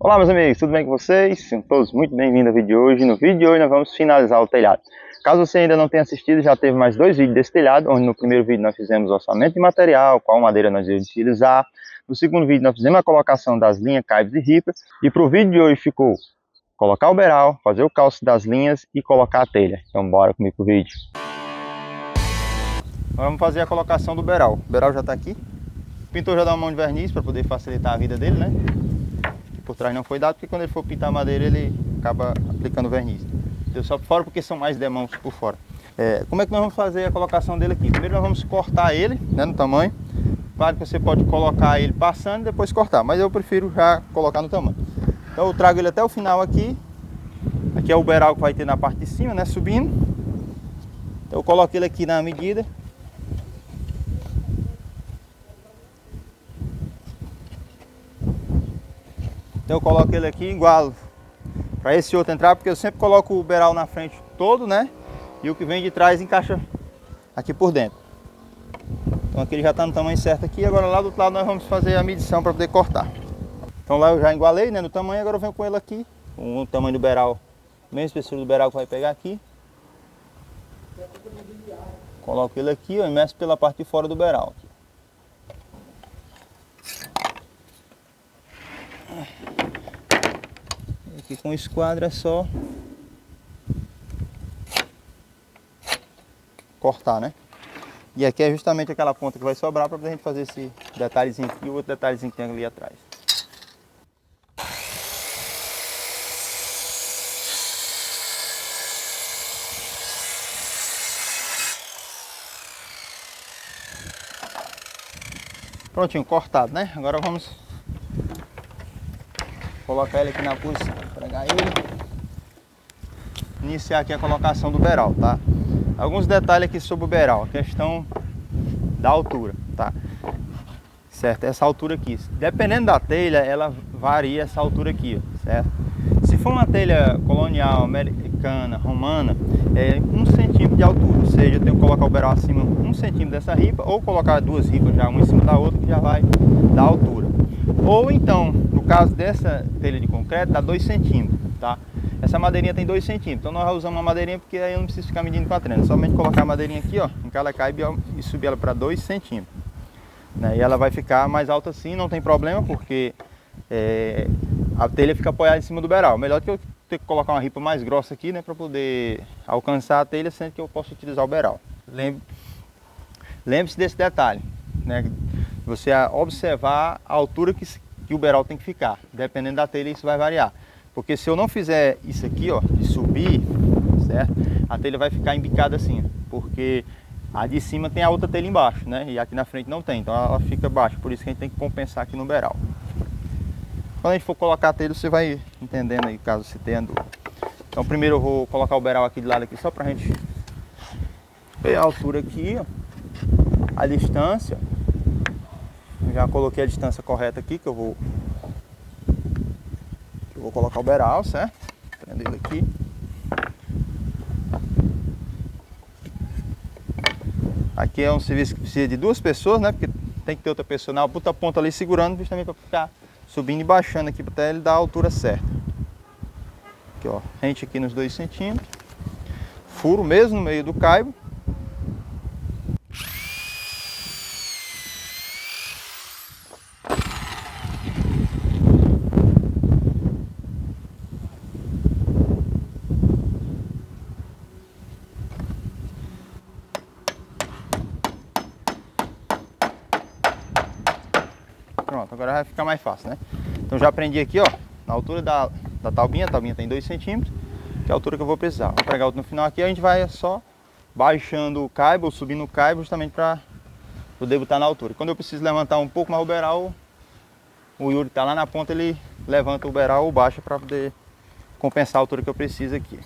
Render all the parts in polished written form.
Olá meus amigos, tudo bem com vocês? Sejam todos muito bem-vindos ao vídeo de hoje. No vídeo de hoje nós vamos finalizar o telhado. Caso você ainda não tenha assistido, já teve mais dois vídeos desse telhado, onde no primeiro vídeo nós fizemos o orçamento de material, qual madeira nós íamos utilizar. No segundo vídeo nós fizemos a colocação das linhas, caibos e ripas. E para o vídeo de hoje ficou colocar o beiral, fazer o calço das linhas e colocar a telha. Então bora comigo pro vídeo. Agora vamos fazer a colocação do beiral. O beiral já está aqui. O pintor já dá uma mão de verniz para poder facilitar a vida dele, né? Por trás não foi dado, porque quando ele for pintar a madeira ele acaba aplicando verniz. Deu só por fora porque são mais demãos por fora. Como é que nós vamos fazer a colocação dele aqui? Primeiro nós vamos cortar ele, né, no tamanho. Claro que você pode colocar ele passando e depois cortar, mas eu prefiro já colocar no tamanho. Então eu trago ele até o final aqui. Aqui é o beiral que vai ter na parte de cima, né, subindo. Então eu coloco ele aqui na medida. Então eu coloco ele aqui igual para esse outro entrar, porque eu sempre coloco o beiral na frente todo, né? E o que vem de trás encaixa aqui por dentro. Então aqui ele já está no tamanho certo aqui. Agora lá do outro lado nós vamos fazer a medição para poder cortar. Então lá eu já igualei, né, no tamanho. Agora eu venho com ele aqui, com o tamanho do beiral, mesma espessura do beiral que vai pegar aqui. Coloco ele aqui, ó, e meço pela parte de fora do beiral. Aqui com o esquadro é só cortar, né? E aqui é justamente aquela ponta que vai sobrar para a gente fazer esse detalhezinho aqui e o outro detalhezinho que tem ali atrás. Prontinho, cortado, né? Agora vamos colocar ele aqui na posição, pregar ele. Iniciar aqui a colocação do beiral, tá? Alguns detalhes aqui sobre o beiral, a questão da altura, tá? Certo? Essa altura aqui, dependendo da telha, ela varia essa altura aqui, ó, certo? Se for uma telha colonial, americana, romana, é 1 centímetro de altura, ou seja, eu tenho que colocar o beiral acima 1 centímetro dessa ripa, ou colocar duas ripas já uma em cima da outra, que já vai dar altura. Ou então, no caso dessa telha de concreto, dá 2 centímetros, tá? Essa madeirinha tem 2 centímetros, então nós usamos uma madeirinha porque aí eu não preciso ficar medindo com a trena, somente colocar a madeirinha aqui, ó, em cada caibe e subir ela para 2 centímetros. Né? E ela vai ficar mais alta assim, não tem problema, porque a telha fica apoiada em cima do beiral. Melhor que eu ter que colocar uma ripa mais grossa aqui, né, para poder alcançar a telha, sendo que eu posso utilizar o beiral. Lembre-se desse detalhe, né? Você observar a altura que o beiral tem que ficar. Dependendo da telha, isso vai variar. Porque se eu não fizer isso aqui, ó, de subir, certo? A telha vai ficar embicada assim, porque a de cima tem a outra telha embaixo, né? E aqui na frente não tem, então ela fica baixa. Por isso que a gente tem que compensar aqui no beiral. Quando a gente for colocar a telha, você vai entendendo aí, caso você tenha dúvida. Então primeiro eu vou colocar o beiral aqui de lado aqui, só pra gente ver a altura aqui, ó. A distância. Eu já coloquei a distância correta aqui, que eu vou colocar o beiral, certo? Prendo ele aqui. Aqui é um serviço que precisa de 2 pessoas, né? Porque tem que ter outra pessoa na outra ponta ali segurando, justamente para ficar subindo e baixando aqui até ele dar a altura certa. Aqui, ó, rente aqui nos 2 centímetros. Furo mesmo no meio do caibo. Pronto, agora vai ficar mais fácil, né? Então já prendi aqui, ó, na altura da taubinha. A taubinha tem 2 centímetros, que é a altura que eu vou precisar. Vou pregar outro no final aqui, a gente vai só baixando o caibo, ou subindo o caibo, justamente para poder botar na altura. Quando eu preciso levantar um pouco mais o beiral, o Yuri tá lá na ponta, ele levanta o beiral ou baixa para poder compensar a altura que eu preciso aqui.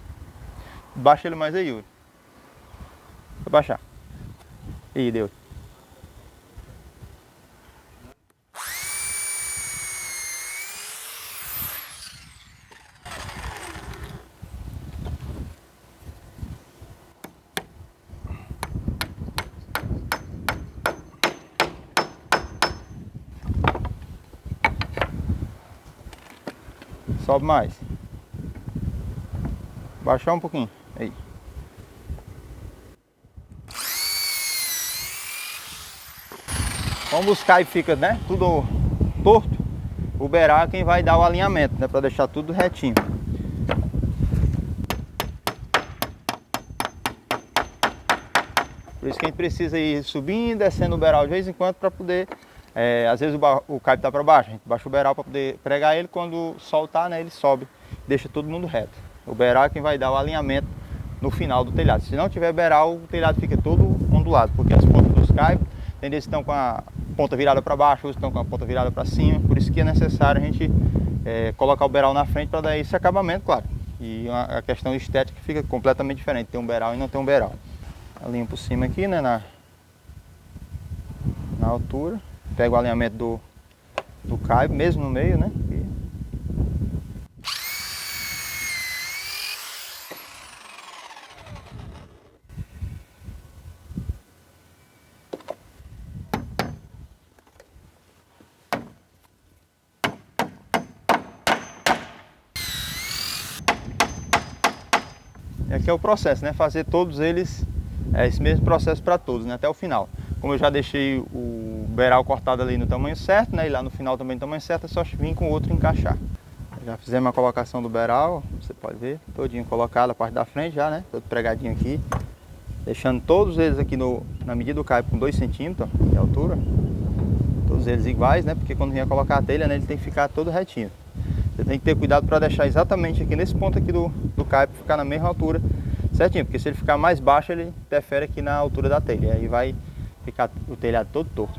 Baixa ele mais aí, Yuri. Vou baixar. Ih, deu. Sobe mais. Baixar um pouquinho. Aí. Vamos buscar e fica, né? Tudo torto. O beiral é quem vai dar o alinhamento, né? Para deixar tudo retinho. Por isso que a gente precisa ir subindo e descendo o beiral de vez em quando para poder... às vezes o caipo está para baixo, a gente baixa o beiral para poder pregar ele. Quando soltar, né, ele sobe, deixa todo mundo reto. O beiral é quem vai dar o alinhamento no final do telhado. Se não tiver beiral, o telhado fica todo ondulado, porque as pontas dos caipos tem deles que estão com a ponta virada para baixo, outros estão com a ponta virada para cima. Por isso que é necessário a gente colocar o beiral na frente para dar esse acabamento, claro. E a questão estética fica completamente diferente, ter um beiral e não ter um beiral. Alinho por cima aqui, né, na altura. Pego o alinhamento do caipo, mesmo no meio, né? E aqui é o processo, né? Fazer todos eles, esse mesmo processo para todos, né? Até o final. Como eu já deixei o beiral cortado ali no tamanho certo, né? E lá no final também no tamanho certo, é só vir com o outro encaixar. Já fizemos a colocação do beiral, você pode ver, todinho colocado, a parte da frente já, né? Todo pregadinho aqui. Deixando todos eles aqui na medida do caipo com 2 centímetros de altura. Todos eles iguais, né? Porque quando vier colocar a telha, né, ele tem que ficar todo retinho. Você tem que ter cuidado para deixar exatamente aqui nesse ponto aqui do caipo ficar na mesma altura certinho, porque se ele ficar mais baixo, ele interfere aqui na altura da telha. Aí vai ficar o telhado todo torto.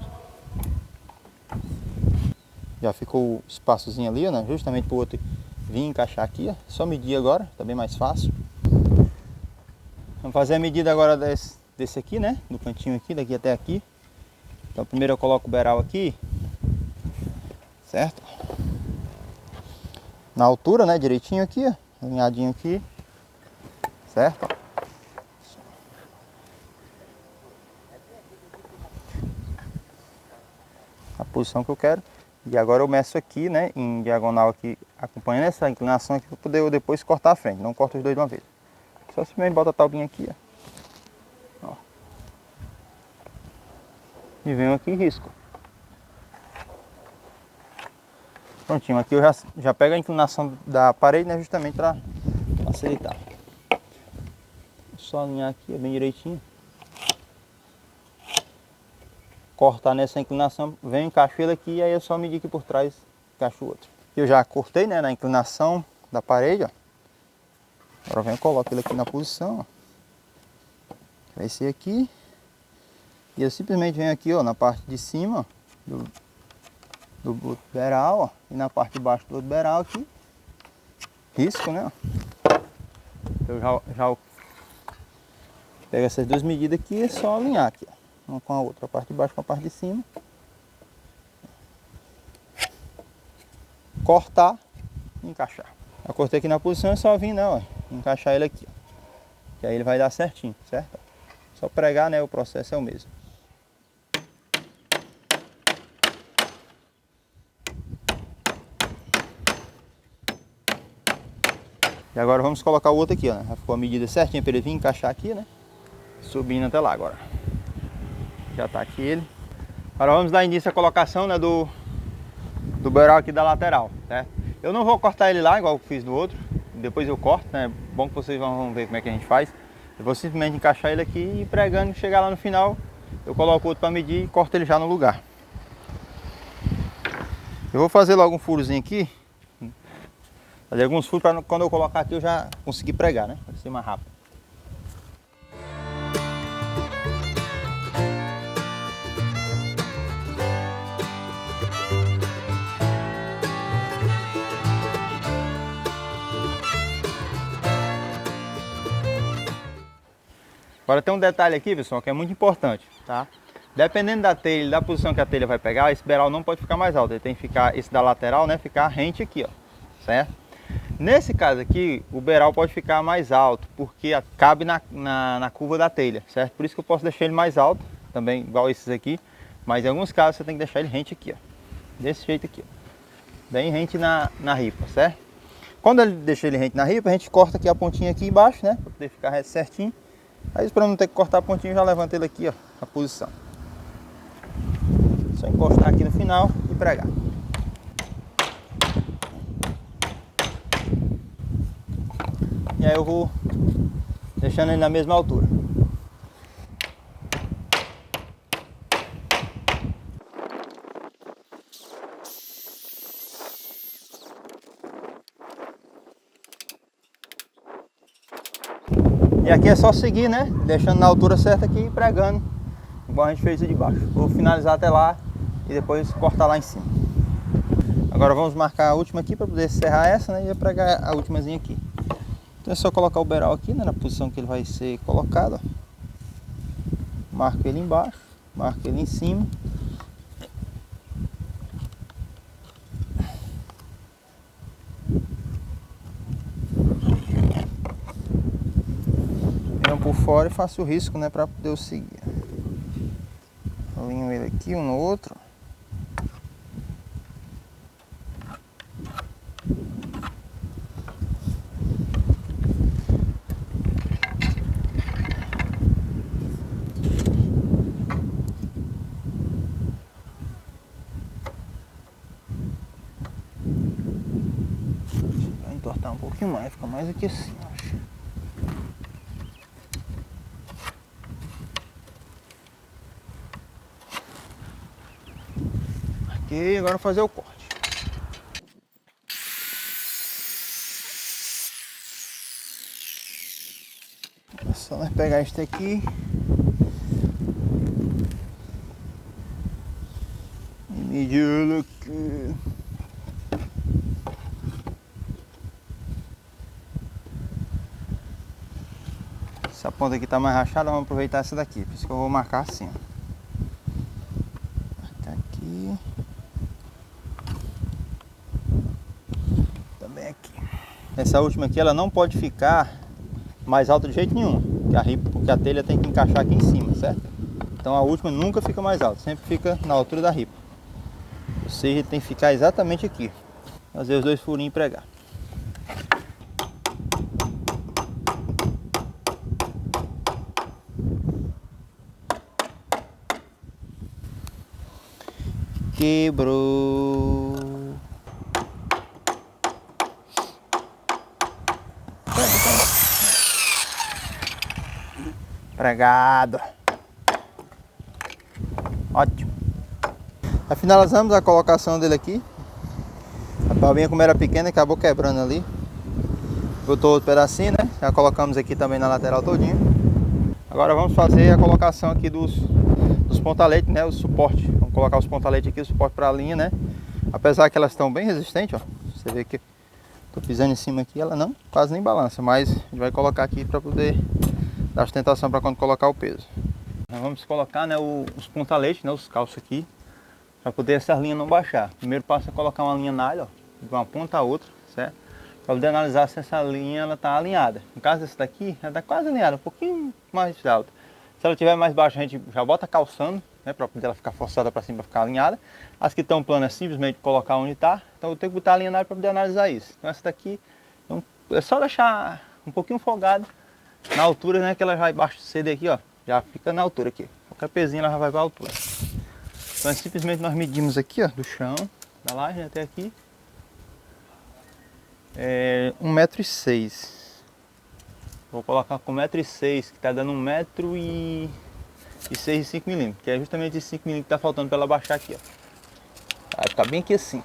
Já ficou o espaçozinho ali, né? Justamente para o outro vir encaixar aqui, ó. Só medir agora, tá bem mais fácil. Vamos fazer a medida agora desse aqui, né? Do cantinho aqui, daqui até aqui. Então primeiro eu coloco o beiral aqui, certo? Na altura, né? Direitinho aqui, ó. Alinhadinho aqui, certo? A posição que eu quero. E agora eu meço aqui, né? Em diagonal aqui, acompanhando essa inclinação aqui, para poder eu depois cortar a frente. Não corto os dois de uma vez. Só simplesmente bota a taubinha aqui, ó. E venho aqui e risco. Prontinho, aqui eu já pego a inclinação da parede, né, justamente para facilitar. Só alinhar aqui, bem direitinho. Cortar nessa inclinação, venho, encaixo ele aqui e aí é só medir aqui por trás, encaixo o outro. Eu já cortei, né, na inclinação da parede, ó. Agora venho e coloco ele aqui na posição, ó. Vai ser aqui. E eu simplesmente venho aqui, ó, na parte de cima, ó, do outro beiral, ó, e na parte de baixo do outro beiral aqui, risco, né, ó. Eu já pego essas duas medidas aqui e é só alinhar aqui, ó, uma com a outra, a parte de baixo com a parte de cima, cortar e encaixar. Eu cortei aqui na posição, é só vir, né, ó, encaixar ele aqui, ó, que aí ele vai dar certinho, certo? Só pregar, né, o processo é o mesmo. E agora vamos colocar o outro aqui, ó. Já ficou a medida certinha para ele vir encaixar aqui, né? Subindo até lá agora. Já tá aqui ele. Agora vamos dar início à colocação, né, do beiral aqui da lateral, certo? Eu não vou cortar ele lá, igual eu fiz do outro. Depois eu corto, né? Bom que vocês vão ver como é que a gente faz. Eu vou simplesmente encaixar ele aqui e pregando, chegar lá no final, eu coloco o outro para medir e corto ele já no lugar. Eu vou fazer logo um furozinho aqui. Fazer alguns furos para quando eu colocar aqui eu já conseguir pregar, né? Vai ser mais rápido. Agora tem um detalhe aqui, pessoal, que é muito importante, tá? Dependendo da telha, da posição que a telha vai pegar, esse beiral não pode ficar mais alto. Ele tem que ficar, esse da lateral, né? Ficar rente aqui, ó. Certo? Nesse caso aqui, o beiral pode ficar mais alto, porque cabe na curva da telha, certo? Por isso que eu posso deixar ele mais alto, também igual esses aqui. Mas em alguns casos você tem que deixar ele rente aqui, ó. Desse jeito aqui, ó. Bem rente na ripa, certo? Quando ele deixa ele rente na ripa, a gente corta aqui a pontinha aqui embaixo, né? Para poder ficar certinho. Aí para não ter que cortar a pontinha, já levanta ele aqui, ó, a posição. Só encostar aqui no final e pregar. E aí eu vou deixando ele na mesma altura. E aqui é só seguir, né? Deixando na altura certa aqui e pregando, igual a gente fez de baixo. Vou finalizar até lá e depois cortar lá em cima. Agora vamos marcar a última aqui para poder encerrar essa, né? E pregar a últimazinha aqui. Então é só colocar o beiral aqui, né? Na posição que ele vai ser colocado, ó. Marco ele embaixo, marco ele em cima. Por fora e faço o risco, né, para poder eu seguir. Alinho ele aqui um no outro. Vai entortar um pouquinho mais, fica mais aqui assim, acho. Ok, agora fazer o corte. É só nós pegar este aqui e medir ele aqui. Essa ponta aqui tá mais rachada, vamos aproveitar essa daqui, por isso que eu vou marcar assim, ó. Aqui. Também aqui. Essa última aqui, ela não pode ficar mais alta de jeito nenhum, porque a telha tem que encaixar aqui em cima, certo? Então a última nunca fica mais alta, sempre fica na altura da ripa. Ou seja, tem que ficar exatamente aqui. Fazer os dois furinhos e pregar. Quebrou. Pregado. Ótimo. Aí finalizamos a colocação dele aqui. A palminha, como era pequena, acabou quebrando ali. Botou outro pedacinho, né? Já colocamos aqui também na lateral todinho. Agora vamos fazer a colocação aqui dos pontaletes, né? O suporte. Vamos colocar os pontaletes aqui, o suporte para a linha, né? Apesar que elas estão bem resistentes, ó. Você vê que tô pisando em cima aqui, ela não quase nem balança, mas a gente vai colocar aqui para poder dar sustentação para quando colocar o peso. Nós vamos colocar, né, os pontaletes, né, os calços aqui, para poder essas linhas não baixar. Primeiro passo é colocar uma linha na alha, ó, de uma ponta a outra, certo? Para poder analisar se essa linha ela tá alinhada. No caso dessa daqui, ela tá quase alinhada, um pouquinho mais alta. Se ela estiver mais baixa, a gente já bota calçando, né, para poder ela ficar forçada para cima, para ficar alinhada. As que estão planas é simplesmente colocar onde está. Então eu tenho que botar a linha na alha para poder analisar isso. Então essa daqui é só deixar um pouquinho folgada na altura, né, que ela já vai baixo cedo aqui, ó. Já fica na altura aqui. Qualquer pezinho ela já vai para a altura. Então simplesmente nós medimos aqui, ó, do chão, da laje, né, até aqui. 1,6 m. Vou colocar com 1,6 m, que está dando 1,6 m, que é justamente esse 5 mm que está faltando para ela baixar aqui, ó. Vai ficar bem aqui assim,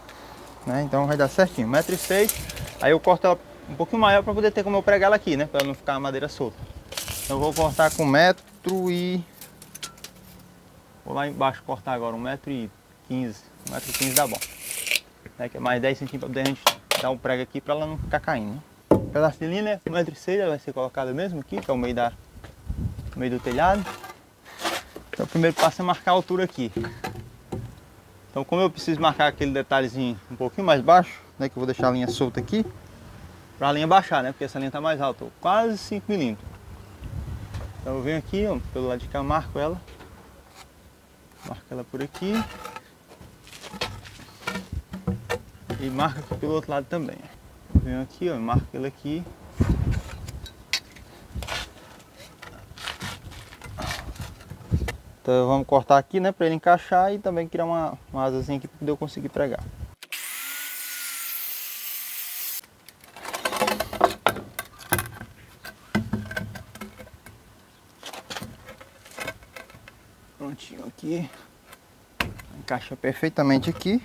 né? Então vai dar certinho, 1,6 m. Aí eu corto ela um pouquinho maior para poder ter como eu pregar ela aqui, né? Para não ficar a madeira solta. Então eu vou cortar com 1,15 m. Vou lá embaixo cortar agora 1,15 m. 1,15 m dá bom. Que é mais 10 centímetros para poder a gente dar um prego aqui para ela não ficar caindo, né? Um pedaço de linha, né? 1,6 m, ela vai ser colocada mesmo aqui, que é o meio do telhado. Então o primeiro passo é marcar a altura aqui. Então como eu preciso marcar aquele detalhezinho um pouquinho mais baixo, né? Que eu vou deixar a linha solta aqui, para a linha baixar, né? Porque essa linha está mais alta, quase 5 mm. Então eu venho aqui, ó, pelo lado de cá, marco ela. Marco ela por aqui. E marca aqui pelo outro lado também. venho aqui, ó, marco ele aqui. Então vamos cortar aqui, né, para ele encaixar e também criar uma asazinha aqui para eu conseguir pregar. Prontinho aqui. Encaixa perfeitamente aqui.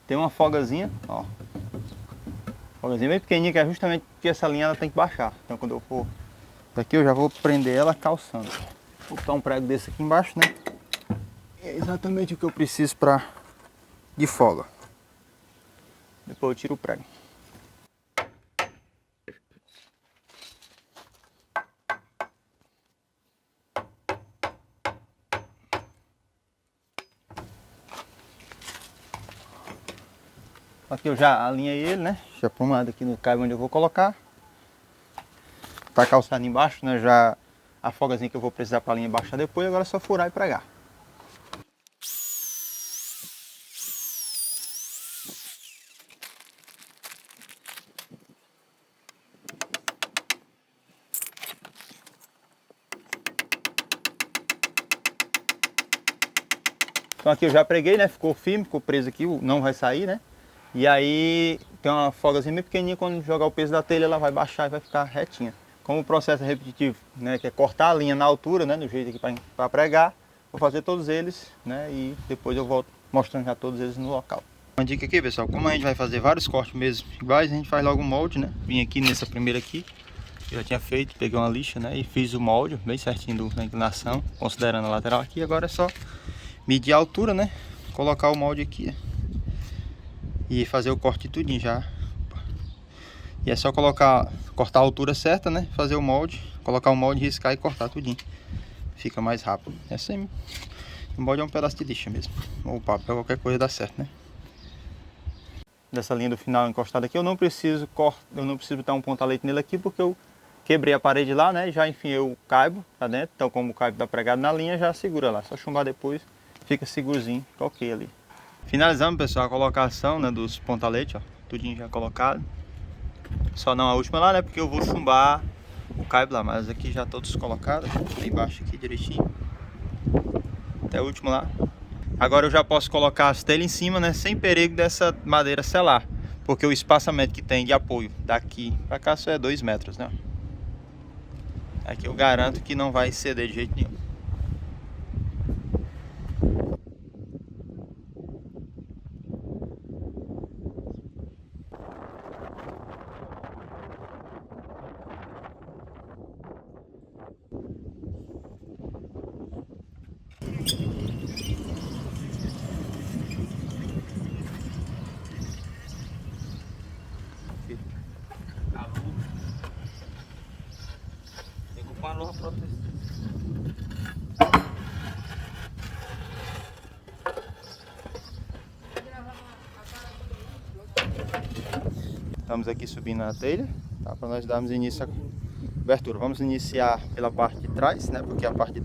Tem uma folgazinha, ó. Folgazinha bem pequenininha, que é justamente porque essa linha ela tem que baixar. Então quando eu for daqui eu já vou prender ela calçando. Vou botar um prego desse aqui embaixo, né? É exatamente o que eu preciso de folga. Depois eu tiro o prego. Aqui eu já alinhei ele, né? Já aprumado aqui no cabo onde eu vou colocar. Tá calçado embaixo, né? Já a folgazinha que eu vou precisar para a linha baixar depois, agora é só furar e pregar. Então aqui eu já preguei, né? Ficou firme, ficou preso aqui, não vai sair, né? E aí tem uma folgazinha bem pequenininha, quando jogar o peso da telha ela vai baixar e vai ficar retinha. Como o processo é repetitivo, né, que é cortar a linha na altura, né, do jeito aqui para pregar, vou fazer todos eles, né, e depois eu volto mostrando já todos eles no local. Uma dica aqui, pessoal, como a gente vai fazer vários cortes mesmo iguais, a gente faz logo o molde, né. Vim aqui nessa primeira aqui, eu já tinha feito, peguei uma lixa, né, e fiz o molde bem certinho da inclinação, considerando a lateral aqui. Agora é só medir a altura, né, colocar o molde aqui e fazer o corte tudinho já. E é só cortar a altura certa, né? Fazer o molde, colocar o molde, riscar e cortar tudinho. Fica mais rápido. É assim. O molde é um pedaço de lixa mesmo. Ou papel, qualquer coisa dá certo, né? Dessa linha do final encostada aqui, eu não preciso botar um ponta-leite nele aqui, porque eu quebrei a parede lá, né? Já enfiei o caibo pra dentro. Então, como o caibo tá pregado na linha, já segura lá. Só chumbar depois, fica segurozinho, ok ali. Finalizamos, pessoal, a colocação, né, dos ponta-leite, ó. Tudinho já colocado. Só não a última lá, né? Porque eu vou chumbar o caibo lá. Mas aqui já todos colocados. Lá embaixo aqui direitinho. Até o último lá. Agora eu já posso colocar as telhas em cima, né? Sem perigo dessa madeira selar. Porque o espaçamento que tem de apoio daqui pra cá só é 2 metros, né? Aqui eu garanto que não vai ceder de jeito nenhum. Estamos aqui subindo a telha, tá? Para nós darmos início à cobertura. Vamos iniciar pela parte de trás, né? Porque a parte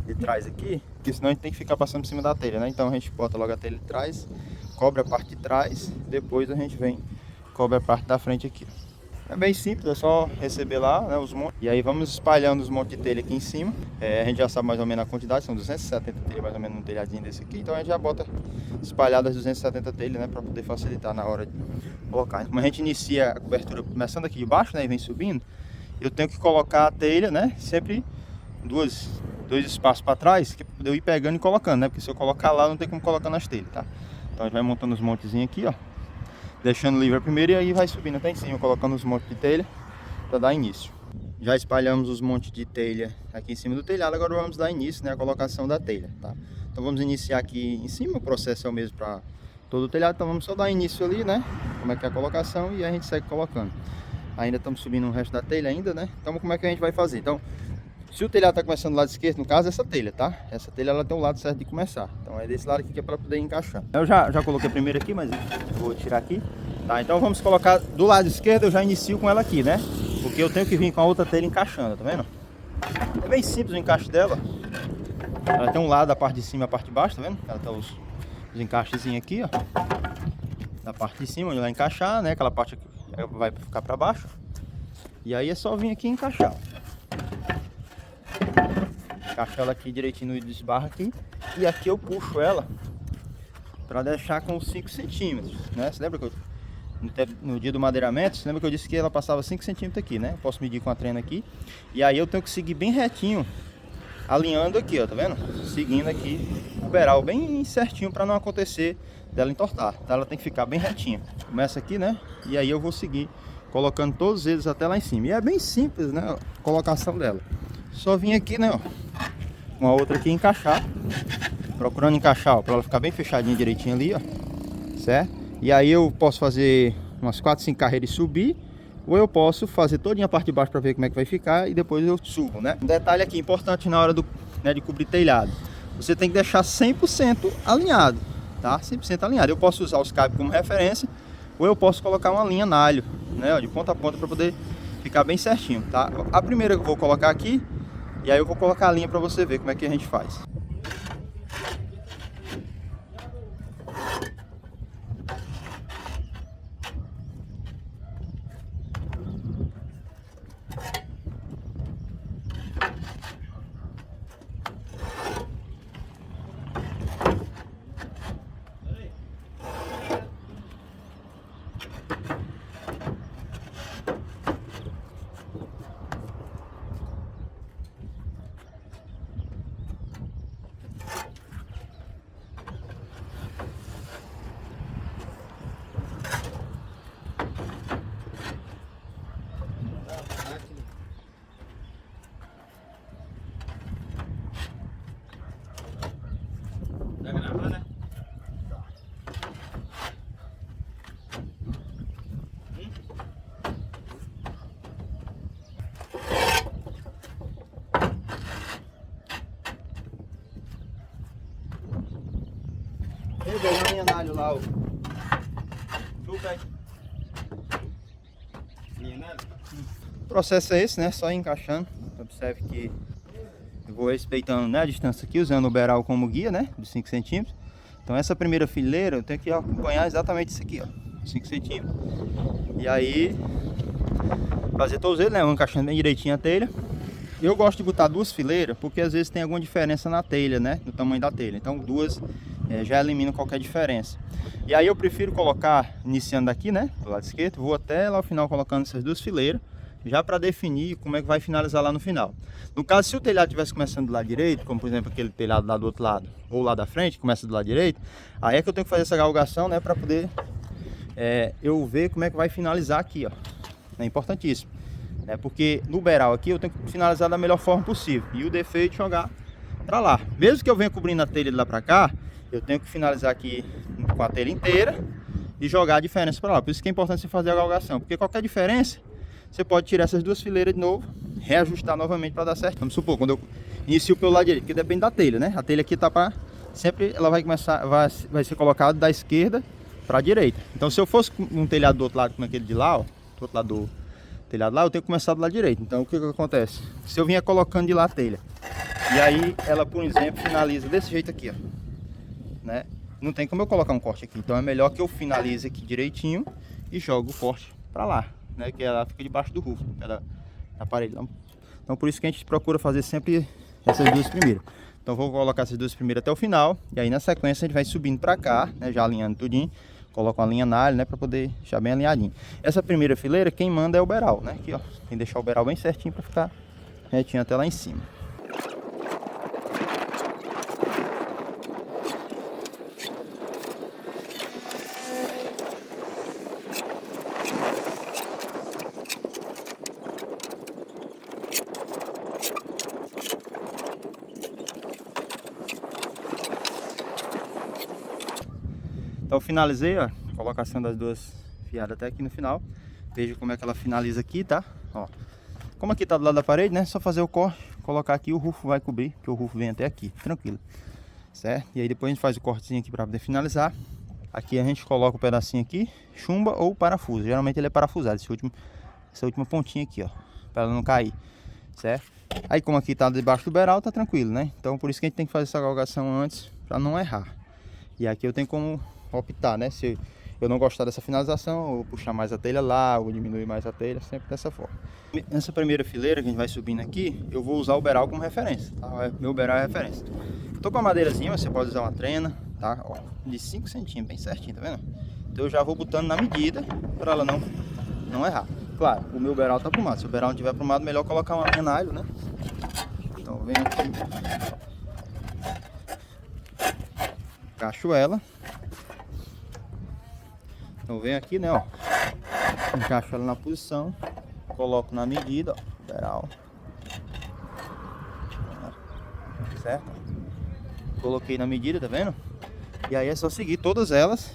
de trás aqui, porque senão a gente tem que ficar passando por cima da telha, né? Então a gente bota logo a telha de trás, cobre a parte de trás, depois a gente vem cobre a parte da frente aqui. É bem simples, é só receber lá, né, os montes. E aí vamos espalhando os montes de telha aqui em cima. A gente já sabe mais ou menos a quantidade, são 270 telhas mais ou menos num telhadinho desse aqui. Então a gente já bota espalhadas 270 telhas, né, para poder facilitar na hora de colocar. Como a gente inicia a cobertura começando aqui de baixo, né, e vem subindo, eu tenho que colocar a telha, né, sempre dois espaços para trás, que eu ir pegando e colocando, né, porque se eu colocar lá não tem como colocar nas telhas, tá? Então a gente vai montando os montezinhos aqui, ó. Deixando livre primeiro e aí vai subindo até em cima, colocando os montes de telha para dar início. Já espalhamos os montes de telha aqui em cima do telhado, agora vamos dar início, né, à colocação da telha, tá? Então vamos iniciar aqui em cima, o processo é o mesmo para todo o telhado, então vamos só dar início ali, né, como é que é a colocação e a gente segue colocando. Ainda estamos subindo o resto da telha ainda, né, então como é que a gente vai fazer? Então, se o telhado está começando do lado esquerdo, no caso essa telha, tá? Essa telha ela tem o lado certo de começar. Então é desse lado aqui que é para poder encaixar. Eu já coloquei primeiro aqui, mas vou tirar aqui. Tá, então vamos colocar do lado esquerdo, eu já inicio com ela aqui, né? Porque eu tenho que vir com a outra telha encaixando, tá vendo? É bem simples o encaixe dela. Ela tem um lado, a parte de cima e a parte de baixo, tá vendo? Ela tem os encaixezinhos aqui, ó. Da parte de cima, onde ela vai encaixar, né? Aquela parte vai ficar para baixo. E aí é só vir aqui e encaixar. Encaixar ela aqui direitinho no desbarra aqui. E aqui eu puxo ela para deixar com 5 centímetros, né? Você lembra que no dia do madeiramento, você lembra que eu disse que ela passava 5 centímetros aqui, né? Eu posso medir com a trena aqui. E aí eu tenho que seguir bem retinho, alinhando aqui, ó, tá vendo? Seguindo aqui o beiral bem certinho para não acontecer dela entortar, tá? Ela tem que ficar bem retinha. Começa aqui, né? E aí eu vou seguir colocando todos eles até lá em cima. E é bem simples, né? A colocação dela. Só vim aqui, né, ó, uma outra aqui encaixar, procurando encaixar, ó, para ela ficar bem fechadinha direitinho ali, ó, certo? E aí eu posso fazer umas 4, 5 carreiras e subir, ou eu posso fazer todinha a parte de baixo para ver como é que vai ficar e depois eu subo, né? Um detalhe aqui importante na hora de cobrir telhado, você tem que deixar 100% alinhado, tá? 100% alinhado. Eu posso usar os cabos como referência, ou eu posso colocar uma linha nalho, né, de ponta a ponta para poder ficar bem certinho, tá? A primeira eu vou colocar aqui, e aí eu vou colocar a linha para você ver como é que a gente faz. Peguei a linha nalho lá, ó. O processo é esse, né? Só ir encaixando. Observe que eu vou respeitando, né, a distância aqui, usando o beiral como guia, né? De 5 centímetros. Então essa primeira fileira eu tenho que acompanhar exatamente isso aqui, ó. 5 centímetros. E aí fazer todos eles, né? Eu encaixando bem direitinho a telha. Eu gosto de botar 2 fileiras porque às vezes tem alguma diferença na telha, né? No tamanho da telha. Então 2 já elimina qualquer diferença. E aí eu prefiro colocar, iniciando daqui, né, do lado esquerdo, vou até lá ao final colocando essas 2 fileiras, já para definir como é que vai finalizar lá no final. No caso, se o telhado estivesse começando do lado direito, como por exemplo aquele telhado lá do outro lado, ou lá da frente, começa do lado direito, aí é que eu tenho que fazer essa galgação, né, para poder eu ver como é que vai finalizar aqui, ó. É importantíssimo, né, porque no beiral aqui eu tenho que finalizar da melhor forma possível, e o defeito jogar para lá. Mesmo que eu venha cobrindo a telha de lá para cá, eu tenho que finalizar aqui com a telha inteira e jogar a diferença para lá. Por isso que é importante você fazer a galgação, porque qualquer diferença, você pode tirar essas 2 fileiras de novo, reajustar novamente para dar certo. Vamos supor, quando eu inicio pelo lado direito, que depende da telha, né? A telha aqui tá para sempre, ela vai começar, vai ser colocada da esquerda para a direita. Então se eu fosse um telhado do outro lado, como aquele de lá, ó, do outro lado do telhado lá, eu tenho que começar do lado direito. Então o que acontece? Se eu vinha colocando de lá a telha, e aí ela, por exemplo, finaliza desse jeito aqui, ó, né? Não tem como eu colocar um corte aqui, então é melhor que eu finalize aqui direitinho e jogo o corte para lá, né? Que ela fica debaixo do roof, da parede. Então por isso que a gente procura fazer sempre essas 2 primeiras. Então vou colocar essas 2 primeiras até o final, e aí na sequência a gente vai subindo para cá, né? Já alinhando tudinho, coloca uma linha nalha, né? Para poder deixar bem alinhadinho. Essa primeira fileira, quem manda é o beiral, né? Aqui, ó, tem que deixar o beiral bem certinho para ficar retinho até lá em cima. Então finalizei, ó, a colocação das 2 fiadas até aqui no final. Veja como é que ela finaliza aqui, tá? Ó, como aqui tá do lado da parede, né? Só fazer o corte, colocar aqui, o rufo vai cobrir, que o rufo vem até aqui, tranquilo, certo? E aí depois a gente faz o cortezinho aqui para poder finalizar. Aqui a gente coloca o pedacinho aqui, chumba ou parafuso. Geralmente ele é parafusado, essa última pontinha aqui, ó, para ela não cair, certo? Aí como aqui tá debaixo do beiral, tá tranquilo, né? Então por isso que a gente tem que fazer essa galgação antes, para não errar. E aqui eu tenho como optar, né? Se eu não gostar dessa finalização, ou puxar mais a telha lá, ou diminuir mais a telha, sempre dessa forma. Nessa primeira fileira que a gente vai subindo aqui, eu vou usar o beral como referência, tá? Meu beral é referência. Eu tô com a madeirazinha, você pode usar uma trena, tá? Ó, de 5 centímetros, bem certinho, tá vendo? Então eu já vou botando na medida, para ela não errar. Claro, o meu beral tá aprumado, se o beral não tiver aprumado, melhor colocar uma linha na alho, né? Então vem aqui, encaixo ela. Então vem aqui, né, ó, encaixo ela na posição, coloco na medida, ó, beral, certo? Coloquei na medida, tá vendo? E aí é só seguir todas elas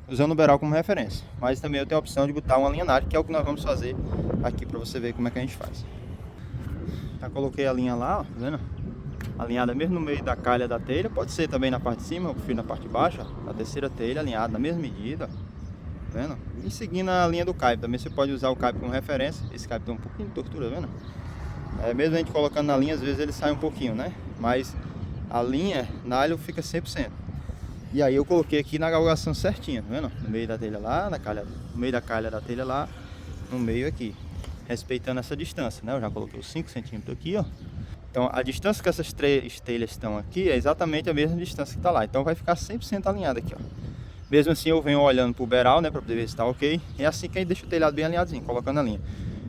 usando o beral como referência. Mas também eu tenho a opção de botar uma linha na alho, que é o que nós vamos fazer aqui para você ver como é que a gente faz. Já coloquei a linha lá, ó, tá vendo? Alinhada mesmo no meio da calha da telha, pode ser também na parte de cima, eu prefiro na parte de baixo, ó, a terceira telha alinhada na mesma medida, ó, tá vendo? E seguindo a linha do caipe, também você pode usar o caipe como referência. Esse caipe tem um pouquinho de tortura, tá vendo? Mesmo a gente colocando na linha, às vezes ele sai um pouquinho, né? Mas a linha na alho fica 100%. E aí eu coloquei aqui na galgação certinha, tá vendo? No meio da telha lá, no meio da calha da telha lá, no meio aqui, respeitando essa distância, né? Eu já coloquei os 5 centímetros aqui, ó. Então a distância que essas 3 telhas estão aqui é exatamente a mesma distância que está lá. Então vai ficar 100% alinhado aqui, ó. Mesmo assim eu venho olhando pro beral, né, para poder ver se está ok. É assim que a gente deixa o telhado bem alinhadinho, colocando a linha.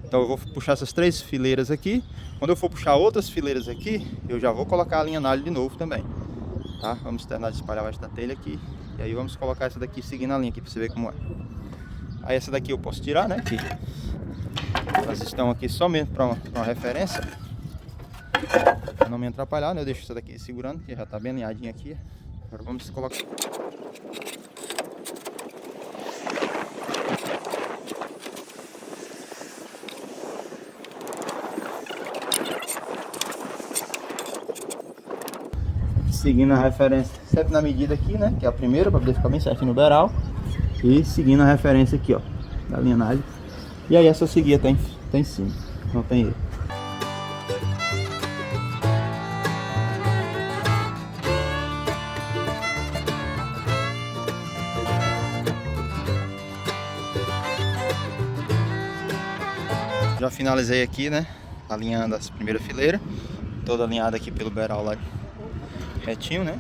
Então eu vou puxar essas 3 fileiras aqui. Quando eu for puxar outras fileiras aqui, eu já vou colocar a linha na alho de novo também, tá? Vamos terminar de espalhar abaixo da telha aqui. E aí vamos colocar essa daqui seguindo a linha aqui para você ver como é. Aí essa daqui eu posso tirar, né? Que elas estão aqui só mesmo para uma referência, para não me atrapalhar, né? Eu deixo essa daqui segurando, que já está bem alinhadinha aqui. Agora vamos colocar. Seguindo a referência, sempre na medida aqui, né? Que é a primeira, para poder ficar bem certinho no beral. E seguindo a referência aqui, ó, da linha na alho. E aí é só seguir até em cima, não tem erro. Já finalizei aqui, né? Alinhando as primeiras fileiras, toda alinhada aqui pelo beral lá retinho, né?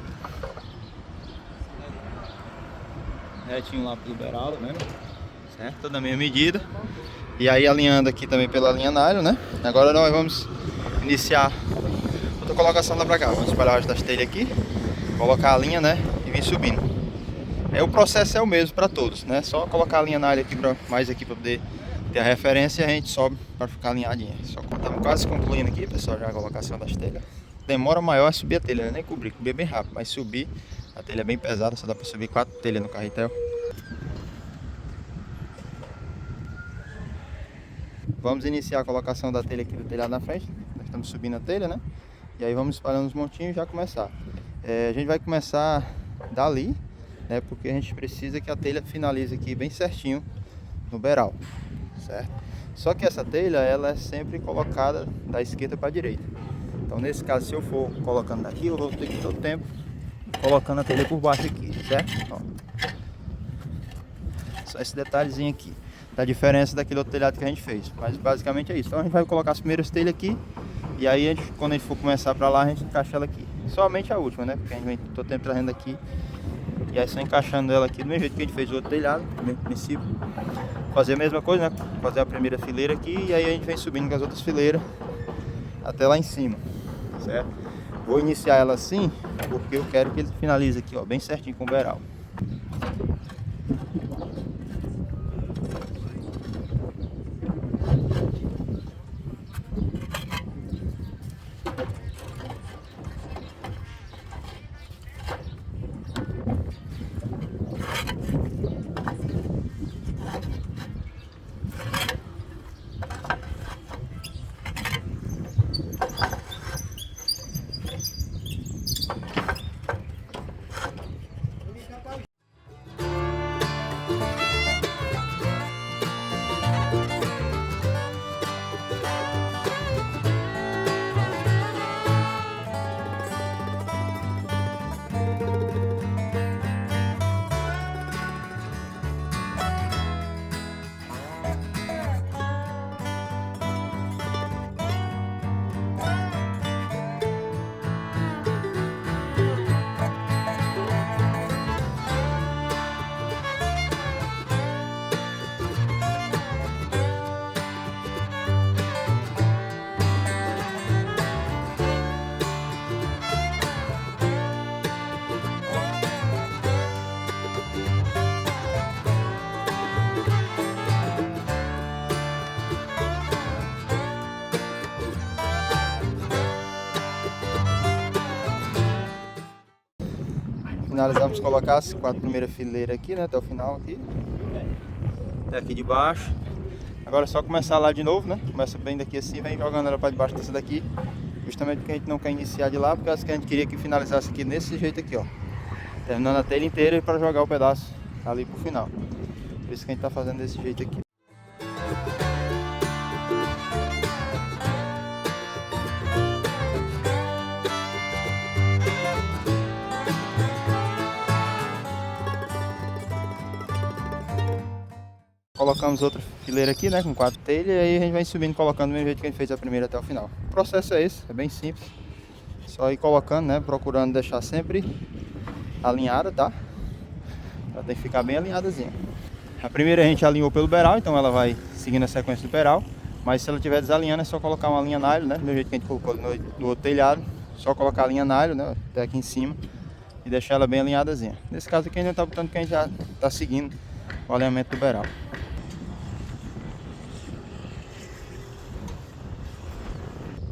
Retinho lá pelo beral, tá vendo? Certo? Toda a mesma medida. E aí alinhando aqui também pela linha na alho, né? Agora nós vamos iniciar outra colocação lá pra cá. Vamos espalhar as das telhas aqui, colocar a linha, né? E vir subindo. O processo é o mesmo para todos, né? Só colocar a linha na alho aqui mais aqui para poder ter a referência e a gente sobe para ficar alinhadinha. Só que estamos quase concluindo aqui, pessoal, já a colocação das telhas. Demora maior é subir a telha, né? Nem cobrir é bem rápido, mas subir, a telha é bem pesada, só dá para subir 4 telhas no carretel. Vamos iniciar a colocação da telha aqui do telhado na frente. Nós estamos subindo a telha, né? E aí vamos espalhando os montinhos e já começar. A gente vai começar dali, né? Porque a gente precisa que a telha finalize aqui bem certinho no beral, certo? Só que essa telha, ela é sempre colocada da esquerda para a direita. Então nesse caso, se eu for colocando daqui, eu vou ter que todo tempo colocando a telha por baixo aqui, certo? Ó. Só esse detalhezinho aqui da diferença daquele outro telhado que a gente fez. Mas basicamente é isso. Então a gente vai colocar as primeiras telhas aqui. E aí quando a gente for começar para lá, a gente encaixa ela aqui. Somente a última, né? Porque a gente vem todo tempo trazendo aqui. E aí só encaixando ela aqui do mesmo jeito que a gente fez o outro telhado, no mesmo princípio. Fazer a mesma coisa, né? Fazer a primeira fileira aqui. E aí a gente vem subindo com as outras fileiras até lá em cima, certo? Vou iniciar ela assim, porque eu quero que ele finalize aqui, ó, bem certinho com o beral. finalizamos de colocar as 4 primeiras fileiras aqui, né? Até o final aqui. Até aqui de baixo. Agora é só começar lá de novo, né? Começa bem daqui assim, vem jogando ela para debaixo dessa daqui. Justamente porque a gente não quer iniciar de lá, porque a gente queria que finalizasse aqui nesse jeito aqui, ó. Terminando a telha inteira para jogar o pedaço ali pro final. Por isso que a gente tá fazendo desse jeito aqui. Colocamos outra fileira aqui, né, com 4 telhas, e aí a gente vai subindo, colocando do mesmo jeito que a gente fez a primeira até o final. O processo é esse, é bem simples. Só ir colocando, né, procurando deixar sempre alinhada, tá? Ela tem que ficar bem alinhadazinha. A primeira a gente alinhou pelo beiral, então ela vai seguindo a sequência do beiral. Mas se ela estiver desalinhando, é só colocar uma linha nylon, né, do mesmo jeito que a gente colocou no outro telhado. Só colocar a linha nylon, né, até aqui em cima, e deixar ela bem alinhadazinha. Nesse caso aqui a gente não tá botando, porque a gente já tá seguindo o alinhamento do beiral.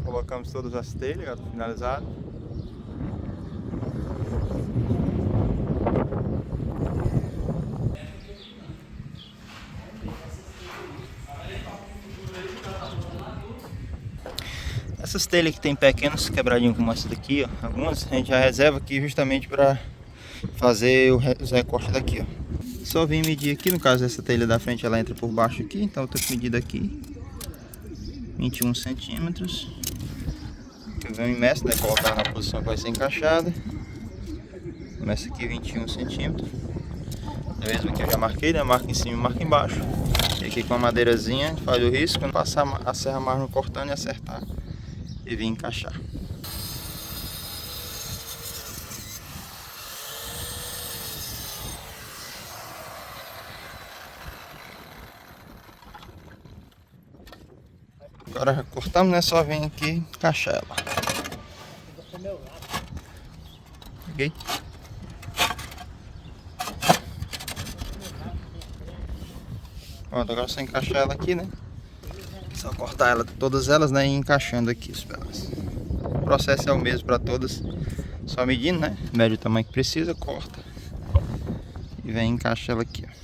Colocamos todas as telhas, já tá finalizado. Essas telhas que tem pequenos quebradinhos como essa daqui, ó, algumas a gente já reserva aqui justamente para fazer os recortes daqui, ó. Só vim medir aqui, no caso essa telha da frente ela entra por baixo aqui, então eu tô com medida aqui 21 centímetros. Eu venho e meço, né, colocar na posição que vai ser encaixada. Meço aqui 21 centímetros. É mesmo que eu já marquei, né, marca em cima e marca embaixo. E aqui com a madeirazinha a gente faz o risco, passar a serra mais no cortando e acertar. E vir encaixar. Agora já cortamos, né? Só vem aqui encaixar ela. Peguei. Pronto, agora é só encaixar ela aqui, né? Só cortar ela, todas elas, né? E encaixando aqui os pedaços. O processo é o mesmo para todas. Só medindo, né? Mede o tamanho que precisa, corta. E vem encaixar ela aqui, ó.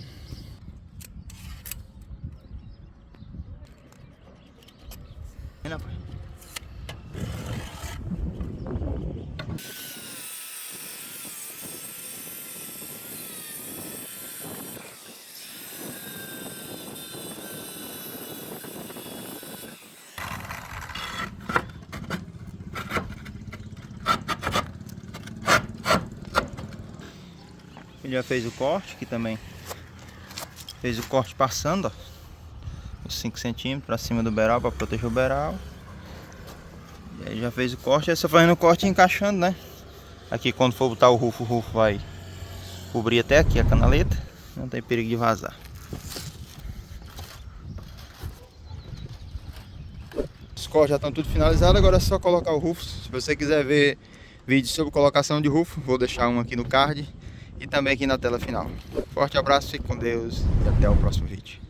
Ele já fez o corte aqui também. Fez o corte passando, ó, os 5 centímetros para cima do beiral, para proteger o beiral. E aí já fez o corte, aí só fazendo o corte e encaixando, né? Aqui quando for botar o rufo vai cobrir até aqui a canaleta. Não tem perigo de vazar. Os cortes já estão tudo finalizados, agora é só colocar o rufo. Se você quiser ver vídeo sobre colocação de rufo, vou deixar um aqui no card e também aqui na tela final. Forte abraço, fique com Deus e até o próximo vídeo.